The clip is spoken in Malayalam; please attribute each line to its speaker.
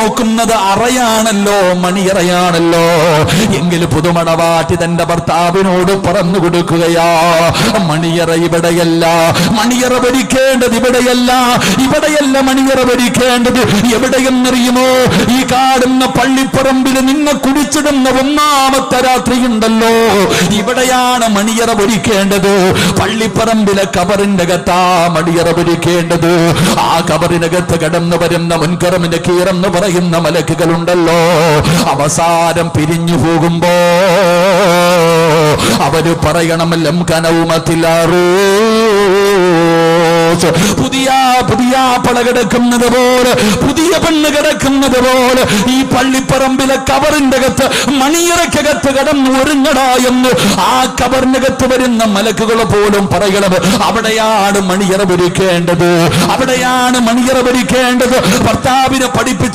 Speaker 1: നോക്കുന്നത് അറയാണല്ലോ, മണിയറയാണല്ലോ. എങ്കിൽ പുതുമണവാട്ടി തന്റെ ഭർത്താവിനോട് പറഞ്ഞു കൊടുക്കുകയാ, മണിയറ ഇവിടെയല്ല, മണിയറ ഭരിക്കേണ്ടത് ഇവിടെയല്ല, ഇവിടെയല്ല മണിയറ ഭരിക്കേണ്ടത്. എവിടെയെന്നറിയുമോ? ഈ കാണുന്ന പള്ളിപ്പറമ്പിൽ നിന്നെ കുടിച്ചിടുന്ന ഒന്നാമത്തെ രാത്രിയുണ്ടല്ലോ, ഇവിടെയാണ് മണിയറ ഭരിക്കേണ്ടത്. പള്ളിപ്പറമ്പിലെ കബറിന്റെ അകത്താ മണിയറ ഭരിക്കേണ്ടത്. ആ കബറിനകത്ത് കടന്നു വരുന്ന മുൻകറമിന്റെ കീറെന്ന് പറയുന്ന മലക്കുകളുണ്ടല്ലോ, അവസാനം പിരിഞ്ഞു പോകുമ്പോ അവര് പറയണം ലം കനൗമത്തിലാറൂ, പുതിയ പുതിയ പള കിടക്കുന്നത് പോലെ, പുതിയ പെണ്ണ് കിടക്കുന്നത് പോലെ ഈ പള്ളിപ്പറമ്പിലെ കബറിന്റെ അകത്ത് മണിയറക്കകത്ത് കടന്നു ഒരുങ്ങടാ എന്ന് ആ കബറിനകത്ത് വരുന്ന മലക്കുകൾ പോലും പറയണം, അവിടെയാണ് മണിയറ ഭരിക്കേണ്ടത്, അവിടെയാണ് മണിയറ ഭരിക്കേണ്ടത്. ഭർത്താവിനെ പഠിപ്പിച്ച